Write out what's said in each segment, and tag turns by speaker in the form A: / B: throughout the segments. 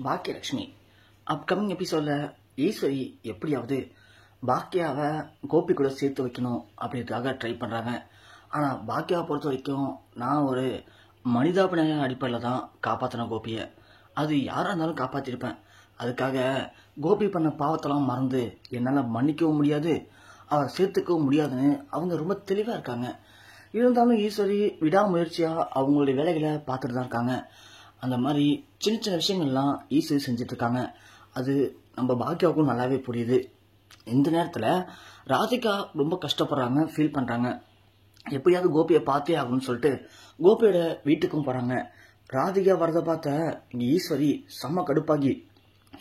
A: Baakiyalakshmi upcoming எபிசோடில் ஈஸ்வரி எப்படியாவது பாக்கியாவை கோபி கூட சேர்த்து வைக்கணும் அப்படின்றதுக்காக ட்ரை பண்ணுறாங்க. ஆனால் பாக்கியாவை பொறுத்த வரைக்கும் நான் ஒரு மனிதாபிநய அடிப்படையில் தான் காப்பாற்றினேன் கோபியை. அது யாராக இருந்தாலும் காப்பாற்றிருப்பேன். அதுக்காக கோபி பண்ண பாவத்தெல்லாம் மறந்து என்னால் மன்னிக்கவும் முடியாது, அவரை சேர்த்துக்கவும் முடியாதுன்னு அவங்க ரொம்ப தெளிவாக இருக்காங்க. இருந்தாலும் ஈஸ்வரி விடாமுயற்சியாக அவங்களுடைய வேலைகளை பார்த்துட்டு தான் இருக்காங்க. அந்த மாதிரி சின்ன சின்ன விஷயங்கள்லாம் ஈஸியாக செஞ்சிட்ருக்காங்க. அது நம்ம பாக்கியாவுக்கும் நல்லாவே புரியுது. இந்த நேரத்தில் ராதிகா ரொம்ப கஷ்டப்படுறாங்க, ஃபீல் பண்ணுறாங்க. எப்படியாவது கோபியை பார்த்தே ஆகணும்னு சொல்லிட்டு கோபியோட வீட்டுக்கும் போகிறாங்க. ராதிகா வரதை பார்த்த இங்கே ஈஸ்வரி செம்ம கடுப்பாகி,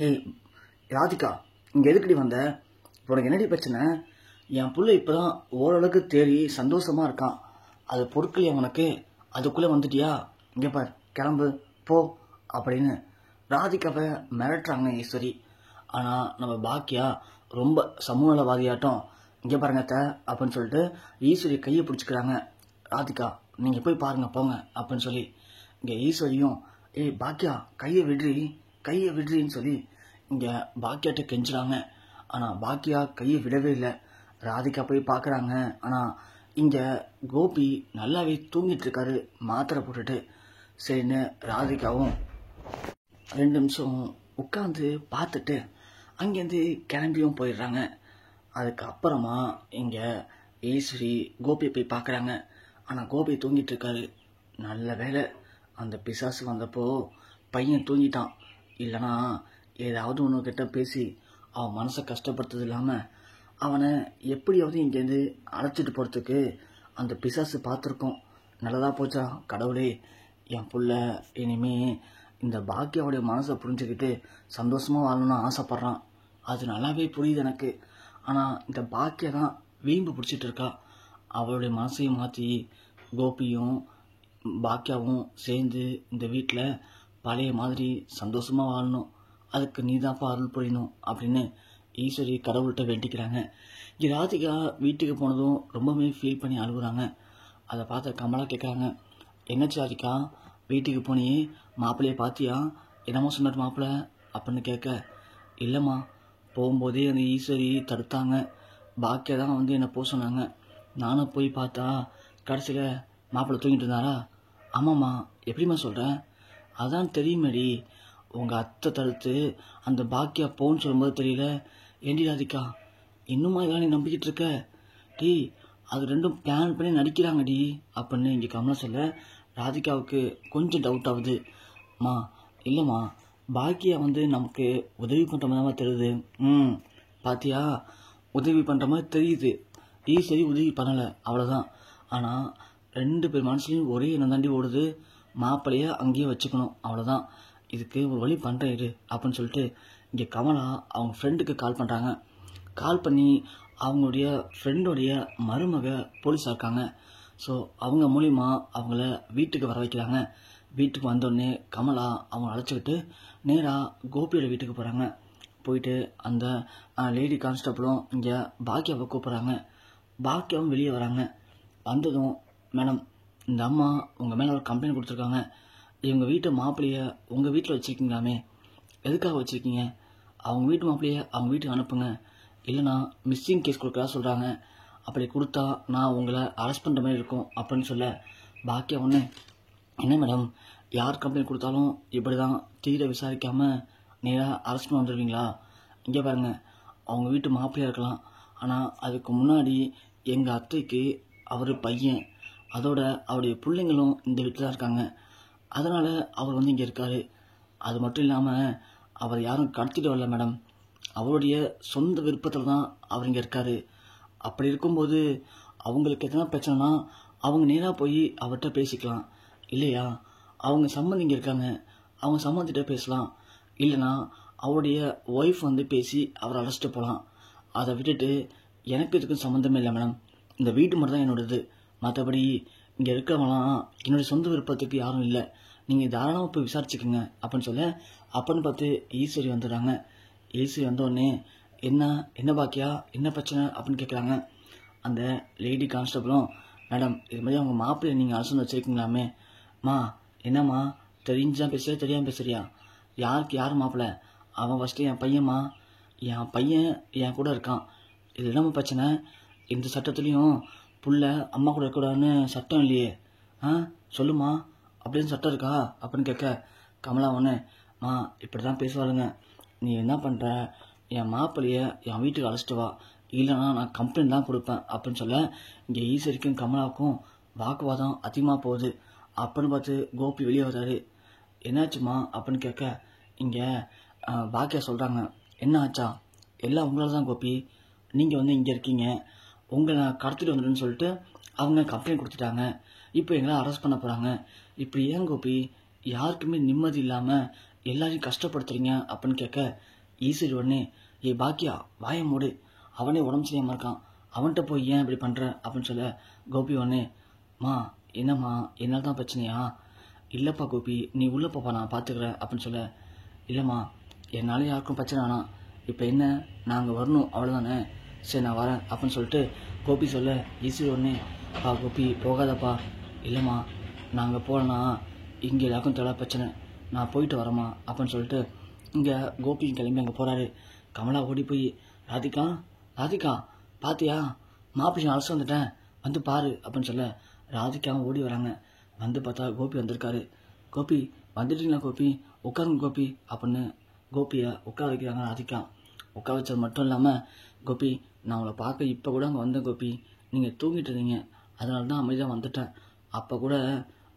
A: ஏய் ராதிகா, இங்கே எதுக்கடி வந்த? உனக்கு என்னடி பிரச்சனை? என் பிள்ளை இப்போ தான் ஓரளவுக்கு தேறி சந்தோஷமாக இருக்கான், அது பொருட்கள் அவனுக்கு, அதுக்குள்ளே வந்துட்டியா? இங்கே பார், கிளம்பு போ அப்படின்னு ராதிகாவை மிரட்டுறாங்க ஈஸ்வரி. ஆனால் நம்ம பாக்கியா ரொம்ப சமூகவாதியாட்டம், இங்கே பாருங்க அப்படின்னு சொல்லிட்டு ஈஸ்வரி கையை பிடிச்சிக்கிறாங்க. ராதிகா, நீங்கள் போய் பாருங்க போங்க அப்படின்னு சொல்லி இங்கே ஈஸ்வரியும், ஏய் பாக்கியா கையை விடுறின்னு சொல்லி இங்கே பாக்கியாட்ட கெஞ்சுறாங்க. ஆனால் பாக்கியா கையை விடவே இல்லை. ராதிகா போய் பார்க்குறாங்க. ஆனால் இங்கே கோபி நல்லாவே தூங்கிட்டு இருக்காரு மாத்திரை போட்டுட்டு. சரின்னு ராதிகாவும் 2 நிமிஷம் உட்காந்து பார்த்துட்டு அங்கேருந்து கிளம்பியும் போயிடுறாங்க. அதுக்கப்புறமா இங்கே ஈஸ்வரி கோபியை போய் பார்க்குறாங்க. ஆனால் கோபி தூங்கிட்டு இருக்காரு. நல்ல வேலை அந்த பிசாசு வந்தப்போ பையன் தூங்கிட்டான். இல்லைனா ஏதாவது ஒன்று கிட்ட பேசி அவன் மனசை கஷ்டப்படுத்துறது இல்லாமல் அவனை எப்படியாவது இங்கேருந்து அழைச்சிட்டு போகிறதுக்கு அந்த பிசாசு பார்த்துருக்கோம். நல்லதாக போச்சா கடவுளே, என் புள்ள இனிமே இந்த பாக்கியாவுடைய மனசை புரிஞ்சுக்கிட்டு சந்தோஷமாக வாழணும்னு ஆசைப்பட்றான். அது நல்லாவே புரியுது எனக்கு. ஆனால் இந்த பாக்கியா தான் வீம்பு பிடிச்சிட்டு இருக்கா. அவளுடைய மனசையும் மாற்றி கோபியும் பாக்கியாவும் சேர்ந்து இந்த வீட்டில் பழைய மாதிரி சந்தோஷமாக வாழணும். அதுக்கு நீ தான்ப்பா அருள் புரியணும் அப்படின்னு ஈஸ்வரி கடவுள்கிட்ட வேண்டிக்கிறாங்க. இங்கே ராதிகா வீட்டுக்கு போனதும் ரொம்பவே ஃபீல் பண்ணி அழுகுறாங்க. அதை பார்த்த கமலா கேட்குறாங்க, என்னச்சு ராதிகா, வீட்டுக்கு போனியே, மாப்பிள்ளையை பார்த்தியா? என்னமோ சொன்னார் மாப்பிள்ளை அப்படின்னு கேட்க, இல்லைம்மா, போகும்போதே அந்த ஈஸ்வரி தடுத்தாங்க. பாக்கியா தான் வந்து என்னை போக சொன்னாங்க. நானும் போய் பார்த்தா கடைசியில் மாப்பிள்ளை தூங்கிட்டு இருந்தாரா? ஆமாம்மா, எப்படிம்மா சொல்கிறேன்? அதான் தெரியுமேடி, உங்கள் அத்தை தடுத்து அந்த பாக்கியா போன்னு சொல்லும்போது தெரியல. ஏண்டி ராதிகா, இன்னுமா இதெல்லாம் நீ நம்பிக்கிட்டு இருக்க? டி, அது ரெண்டும் பிளான் பண்ணி நடிக்கிறாங்கடி அப்படின்னு இங்கே கமலா சொல்ல ராதிகாவுக்கு கொஞ்சம் டவுட் ஆகுது. மா இல்லைம்மா, பாக்கியா வந்து நமக்கு உதவி பண்ணுற மாதிரி தான் தெரியுது. பாத்தியா, உதவி பண்ணுற மாதிரி தெரியுது. ஈஸ்வரி உதவி பண்ணலை, அவ்வளோதான். ஆனால் 2 பேர் மனசுலையும் ஒரே எண்ணம் தாண்டி ஓடுது, மாப்பிள்ளையை அங்கேயே வச்சுக்கணும், அவ்வளோதான். இதுக்கு ஒரு வழி பண்ணுறேன் இரு அப்படின்னு சொல்லிட்டு இங்கே கமலா அவங்க ஃப்ரெண்டுக்கு கால் பண்ணுறாங்க. கால் பண்ணி அவங்களுடைய ஃப்ரெண்டோடைய மருமக போலீஸாக இருக்காங்க. ஸோ அவங்க மூலிமா அவங்கள வீட்டுக்கு வர வைக்கிறாங்க. வீட்டுக்கு வந்தோடனே கமலா அவங்க அழைச்சிக்கிட்டு நேராக கோபியோட வீட்டுக்கு போகிறாங்க. போயிட்டு அந்த லேடி கான்ஸ்டபிளும் இங்கே பாக்கியாவை கூப்பிட்றாங்க. பாக்கியாவும் வெளியே வராங்க. வந்ததும், மேடம், இந்த அம்மா உங்கள் மேலே ஒரு கம்ப்ளைண்ட் கொடுத்துருக்காங்க. இவங்க வீட்டு மாப்பிள்ளையை உங்கள் வீட்டில் வச்சுருக்கீங்களாமே, எதுக்காக வச்சுருக்கீங்க? அவங்க வீட்டு மாப்பிள்ளையை அவங்க வீட்டுக்கு அனுப்புங்க, இல்லைனா மிஸ்ஸிங் கேஸ் கொடுக்குறதா சொல்கிறாங்க. அப்படி கொடுத்தா நான் உங்களை அரெஸ்ட் பண்ணுற மாதிரி இருக்கும் அப்படின்னு சொல்ல, பாக்கியா ஒன்று, என்ன மேடம், யார் கம்ப்ளைண்ட் கொடுத்தாலும் இப்படி தான் தீர விசாரிக்காமல் நேராக அரெஸ்ட் பண்ண வந்துடுவீங்களா? இங்கே பாருங்கள், அவங்க வீட்டு மாப்பிள்ளையாக இருக்கலாம், ஆனால் அதுக்கு முன்னாடி எங்கள் அத்தைக்கு அவர் பையன், அதோட அவருடைய பிள்ளைங்களும் இந்த வீட்டில் தான் இருக்காங்க. அதனால் அவர் வந்து இங்கே இருக்கார். அது மட்டும் இல்லாமல் அவர் யாரும் கடத்திட்டு வரல மேடம், அவருடைய சொந்த விருப்பத்தில் தான் அவர் இங்கே இருக்கார். அப்படி இருக்கும்போது அவங்களுக்கு எத்தனை பிரச்சனைனா அவங்க நேராக போய் அவர்கிட்ட பேசிக்கலாம், இல்லையா? அவங்க சம்மந்தி இங்கே இருக்காங்க, அவங்க சம்மந்திட்ட பேசலாம், இல்லைனா அவருடைய ஒய்ஃப் வந்து பேசி அவரை அழைச்சிட்டு போகலாம். அதை விட்டுட்டு எனக்கு இதுக்கு சம்மந்தமே இல்லை மேடம், இந்த வீட்டு மட்டும் தான் என்னோடது, மற்றபடி இங்கே இருக்கிறவங்களாம் என்னுடைய சொந்த விருப்பத்துக்கு யாரும் இல்லை, நீங்கள் தாராளமாக போய் விசாரிச்சுக்கோங்க அப்படின்னு சொல்ல, அப்பன்னு பார்த்து ஈஸ்வரி வந்துடுறாங்க. ஈஸ்வரி வந்தோடனே, என்ன பாக்கியா, என்ன பிரச்சனை அப்படின்னு கேட்குறாங்க. அந்த லேடி கான்ஸ்டபிளும், மேடம், இது மாதிரி அவங்க மாப்பிள்ளையை நீங்கள் அரசு வச்சுருக்கீங்களாமே. மா என்னம்மா, தெரிஞ்சுதான் பேசுறியா தெரியாமல் பேசுறியா? யாருக்கு யார் மாப்பிள்ளை? அவன் ஃபஸ்ட்டு என் பையன்மா. என் பையன் என் கூட இருக்கான். இது இல்லாமல் பிரச்சனை. இந்த சட்டத்துலேயும் புள்ள அம்மா கூட இருக்கக்கூடாதுன்னு சட்டம் இல்லையே. சொல்லுமா, அப்படின்னு சட்டம் இருக்கா அப்படின்னு கேட்க கமலா மா இப்படி தான் பேசுவாளுங்க. நீ என்ன பண்ணுற, என் மாப்பிள்ளைய என் வீட்டுக்கு அழைச்சிட்டு வா, இல்லைனா நான் கம்ப்ளைண்ட் தான் கொடுப்பேன் அப்படின்னு சொல்ல இங்கே ஈஸ்வரிக்கும் கமலாவுக்கும் வாக்குவாதம் அதிகமாக போகுது. அப்படின்னு பார்த்து கோபி வெளியே வர்றாரு. என்னாச்சுமா அப்படின்னு கேட்க இங்கே பாக்கியா சொல்கிறாங்க, என்ன ஆச்சா, எல்லாம் உங்களால் தான் கோபி, நீங்கள் இங்கே இருக்கீங்க, உங்களை கடத்திட்டு வந்துடுன்னு சொல்லிட்டு அவங்க கம்ப்ளைண்ட் கொடுத்துட்டாங்க. இப்போ எங்களை அரெஸ்ட் பண்ண போகிறாங்க. இப்படி ஏன் கோபி யாருக்குமே நிம்மதி இல்லாமல் எல்லாரையும் கஷ்டப்படுத்துறீங்க அப்படின்னு கேட்க ஈஸ்வரி பாக்கியா வாய மூடு, அவனே உடம்பு சரியாமல் இருக்கான், அவன்கிட்ட போய் ஏன் இப்படி பண்ணுற அப்படின்னு சொல்ல கோபி மா என்னம்மா என்னால் தான் பிரச்சனையா? இல்லைப்பா கோபி, நீ உள்ளே போப்பா, நான் பார்த்துக்கிறேன் அப்படின்னு சொல்ல இல்லைம்மா என்னால் யாருக்கும் பிரச்சனை வேணாம், இப்போ என்ன நாங்கள் வரணும் அவ்வளோதானே, சரி நான் வரேன் அப்படின்னு சொல்லிட்டு கோபி சொல்ல ஈஸ்வரி கோபி போகாதப்பா. இல்லைம்மா நாங்கள் போகலன்னா இங்கே எல்லாருக்கும் தொலை பிரச்சனை, நான் போயிட்டு வரேம்மா அப்படின்னு சொல்லிட்டு இங்கே கோபி கிளம்பி அங்கே போகிறாரு. கமலா ஓடி போய் ராதிகா பாத்தியா, மாப்பிள்ளை அழைச்சி வந்துட்டேன், வந்து பாரு அப்படின்னு சொல்ல ராதிகாவும் ஓடி வராங்க. வந்து பார்த்தா கோபி வந்திருக்காரு. கோபி வந்துட்டீங்களா கோபி, உட்காருங்க கோபி அப்படின்னு கோபியை உட்கார வைக்கிறாங்க ராதிகா. உட்கார வச்சது மட்டும் இல்லாமல் கோபி நான் உங்களை பார்க்க இப்போ கூட அங்கே வந்தேன் கோபி, நீங்கள் தூங்கிட்டு இருந்தீங்க, அதனால தான் அமைதியாக வந்துட்டேன். அப்போ கூட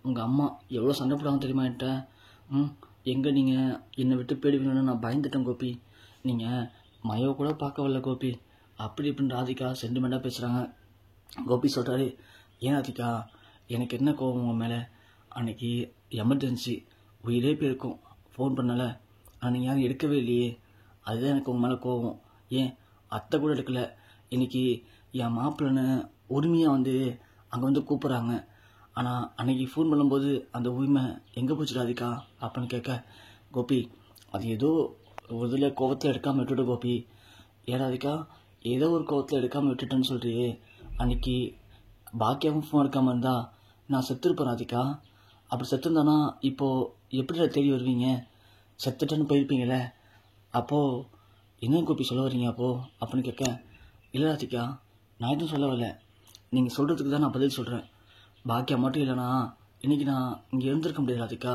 A: உங்கள் அம்மா எவ்வளோ சண்டை போடாமல் தெரியுமா என்கிட்ட, எங்கே நீங்கள் என்னை விட்டு போயிடுவீங்கன்னு நான் பயந்துட்டேன் கோபி, நீங்கள் மயோ கூட பார்க்க வரல கோபி அப்படி இப்படின்னு ராதிகா சென்டிமெண்ட்டாக பேசுகிறாங்க. கோபி சொல்கிறாரு, ஏன் ராதிகா எனக்கு என்ன கோபம் உங்கள் மேலே, அன்றைக்கி எமர்ஜென்சி உயிரே போயிருக்கும், ஃபோன் பண்ணலை, நீங்கள் யாரும் எடுக்கவே இல்லையே, அதுதான் எனக்கு உங்கள் மேலே கோபம். ஏன் அத்தை கூட எடுக்கலை, இன்றைக்கி என் மாப்பிள்ளைன்னு உரிமையாக அங்கே கூப்பிட்றாங்க, ஆனால் அன்றைக்கி ஃபோன் பண்ணும்போது அந்த உரிமை எங்கே போச்சு ராதிகா அப்படின்னு கேட்க கோபி அது ஏதோ ஒரு இதில் கோபத்தில் எடுக்காமல் விட்டுட்டு கோபி. ஏன் ராதிகா ஏதோ ஒரு கோபத்தில் எடுக்காமல் விட்டுட்டேன்னு சொல்கிறியே, அன்றைக்கி பாக்கியாவும் ஃபோன் எடுக்காமல் இருந்தா நான் செத்துருப்பேன் ராதிகா, அப்படி செத்துருந்தானா இப்போது எப்படி தேடி வருவீங்க, செத்துட்டேன்னு போயிருப்பீங்களே, அப்போது என்ன கோபி சொல்ல வரீங்க அப்படின்னு கேட்க இல்லை ராதிகா நான் எதுவும் சொல்ல வரல, நீங்கள் சொல்கிறதுக்கு தான் நான் பதில் சொல்கிறேன், பாக்கியா மட்டும் இல்லைனா இன்றைக்கி நான் இங்கே இருந்திருக்க முடியாது ராதிகா,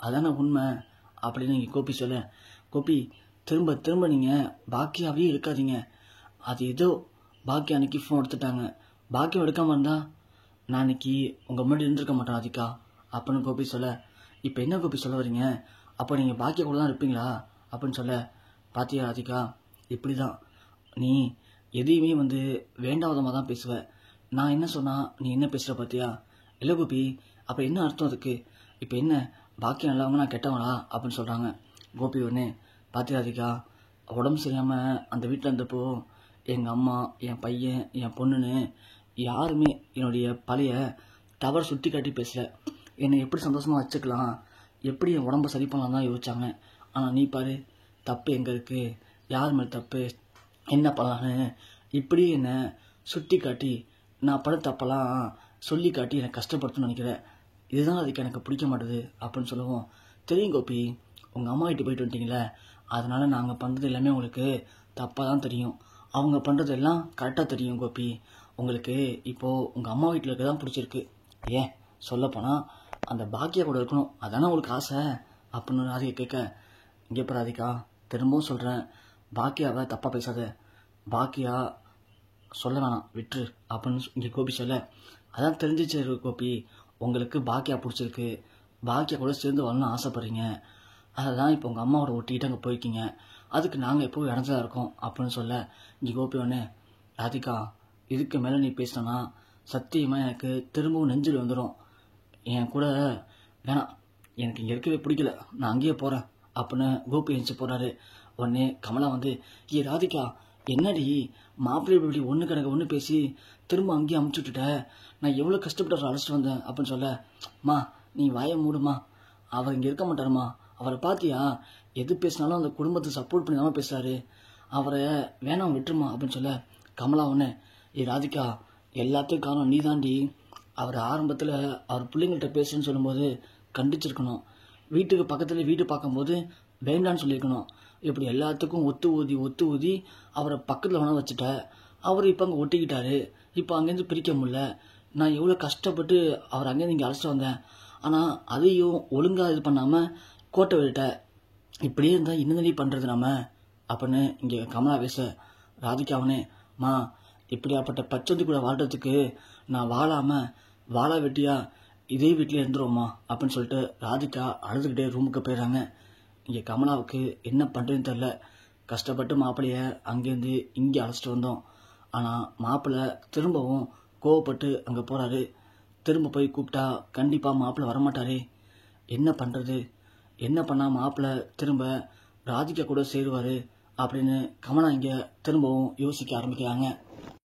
A: அதான உண்மை அப்படின்னு நீங்கள் கோபி சொல்ல கோபி திரும்ப திரும்ப நீங்கள் பாக்கியாவே இருக்காதீங்க, அது ஏதோ பாக்கியா அன்றைக்கி ஃபோன் எடுத்துட்டாங்க, பாக்கியம் எடுக்காமல் இருந்தால் நான் இன்னைக்கு உங்கள் முன்னாடி இருந்திருக்க மாட்டேன் ராதிகா அப்படின்னு கோபி சொல்ல இப்போ என்ன கோபி சொல்ல வரீங்க, அப்போ நீங்கள் பாக்கியா கூட தான் இருப்பீங்களா அப்படின்னு சொல்ல பாத்தியா ராதிகா இப்படி தான் நீ எதையுமே வேண்டாவதமாக தான் பேசுவ, நான் என்ன சொன்னால் நீ என்ன பேசுகிற பார்த்தியா, இல்லை கோபி அப்போ என்ன அர்த்தம் அதுக்கு, இப்போ என்ன பாக்கியம் நல்லவங்க நான் கெட்டவங்களா அப்படின்னு சொல்கிறாங்க. கோபி பாத்தியா ராதிகா உடம்பு சரியாமல் அந்த வீட்டில் இருந்தப்போ எங்கள் அம்மா என் பையன் என் பொண்ணுன்னு யாருமே என்னுடைய பழைய தவறு சுட்டி காட்டி பேசல, என்னை எப்படி சந்தோஷமாக வச்சுக்கலாம், எப்படி என் உடம்பை சரி பண்ணலாம் தான் யோசிச்சாங்க, ஆனால் நீ பாரு தப்பு எங்கே இருக்குது, யார் மேலே தப்பு, என்ன பண்ணலான்னு இப்படி என்னை சுட்டி காட்டி நான் பட தப்பெல்லாம் சொல்லி காட்டி என்னை கஷ்டப்படுத்தணும்னு நினைக்கிறேன், இதுதான் அதுக்கு எனக்கு பிடிக்க மாட்டுது அப்படின்னு சொல்லுவோம். தெரியும் கோபி உங்கள் அம்மா வீட்டு போயிட்டு வந்துட்டீங்களே, அதனால் நாங்கள் பண்ணுறது எல்லாமே உங்களுக்கு தப்பாக தான் தெரியும், அவங்க பண்ணுறது எல்லாம் கரெக்டாக தெரியும் கோபி, உங்களுக்கு இப்போது உங்கள் அம்மா வீட்டில் இருக்க தான் பிடிச்சிருக்கு, ஏன் சொல்லப்போனால் அந்த பாக்கியா கூட இருக்கணும் அதானே உங்களுக்கு ஆசை அப்படின்னு ராதிகா கேட்க இங்கே இப்போ ராதிகா திரும்பவும் சொல்கிறேன், பாக்கியாவை தப்பாக பேசாத, பாக்கியா சொல்ல வேணாம் விட்டுரு அப்படின்னு இங்கே கோபி சொல்ல அதான் தெரிஞ்சிச்சு கோபி உங்களுக்கு பாக்கியா பிடிச்சிருக்கு, பாக்கியா கூட சேர்ந்து வரணும்னு ஆசைப்பட்றீங்க, அதை தான் இப்போ உங்கள் அம்மாவோட ஒட்டிக்கிட்டு அங்கே போயிருக்கீங்க, அதுக்கு நாங்கள் எப்போவும் இறஞ்சதாக இருக்கோம் அப்படின்னு சொல்ல இங்கே கோபி ராதிகா இதுக்கு மேலே நீ பேசினா சத்தியமாக எனக்கு திரும்பவும் நெஞ்சில் வந்துடும், என் கூட வேணாம், எனக்கு இங்கே இருக்கவே பிடிக்கல, நான் அங்கேயே போகிறேன் அப்படின்னு கோபி எழுந்து போகிறாரு. உடனே கமலா ஏ ராதிகா என்னடி மாப்பிள்ளை இப்படி ஒன்று கணக்கு ஒன்று பேசி திரும்ப அங்கேயே அமுச்சு விட்டுட்ட, நான் எவ்வளோ கஷ்டப்பட்டு அழைச்சிட்டு வந்தேன் அப்படின்னு சொல்ல மா நீ வாய மூடுமா, அவர் இங்கே இருக்க மாட்டாருமா, அவரை பார்த்தியா எது பேசினாலும் அந்த குடும்பத்தை சப்போர்ட் பண்ணி தான் பேசுகிறாரு, அவரை வேணாம் விட்டுருமா அப்படின்னு சொல்ல கமலா ஏ ராதிகா எல்லாத்தையும் காரணம் நீ தாண்டி, அவர் ஆரம்பத்தில் அவர் பிள்ளைங்கள்ட்ட பேசுன்னு சொல்லும்போது கண்டிச்சிருக்கணும், வீட்டுக்கு பக்கத்தில் வீடு பார்க்கும்போது வேண்டான்னு சொல்லியிருக்கணும். இப்படி எல்லாத்துக்கும் ஒத்து ஊதி அவரை பக்கத்தில் வேணா வச்சுட்ட. அவர் இப்போ அங்கே ஒட்டிக்கிட்டாரு. இப்போ அங்கேருந்து பிரிக்க முடியல. நான் எவ்வளோ கஷ்டப்பட்டு அவர் அங்கேருந்து இங்கே அழைச்சிட்டு வந்தேன். ஆனால் அதையும் ஒழுங்காக இது பண்ணாமல் கோட்டை விட்டுட்டேன். இப்படியே இருந்தால் இன்னதடி பண்ணுறது நம்ம அப்படின்னு இங்கே கமலா பேச, ராதிகாவனே மா இப்படியாப்பட்ட பச்சந்தி கூட வாழ்றதுக்கு நான் வாழா வெட்டியா இதே வீட்டிலே இருந்துருவோம்மா அப்படின்னு சொல்லிட்டு ராதிகா அழுதுகிட்டே ரூமுக்கு போயிடுறாங்க. இங்கே கமலாவுக்கு என்ன பண்ணுறதுன்னு தெரில. கஷ்டப்பட்டு மாப்பிள்ளைய அங்கேருந்து இங்கே அழைச்சிட்டு வந்தோம். ஆனால் மாப்பிள்ளை திரும்பவும் கோவப்பட்டு அங்கே போகிறாரு. திரும்ப போய் கூப்பிட்டா கண்டிப்பாக மாப்பிள்ளை வரமாட்டாரே. என்ன பண்ணுறது? என்ன பண்ணால் மாப்பிள்ளை திரும்ப ராதிகா கூட சேருவார் அப்படின்னு கமலா இங்கே திரும்பவும் யோசிக்க ஆரம்பிக்கிறாங்க.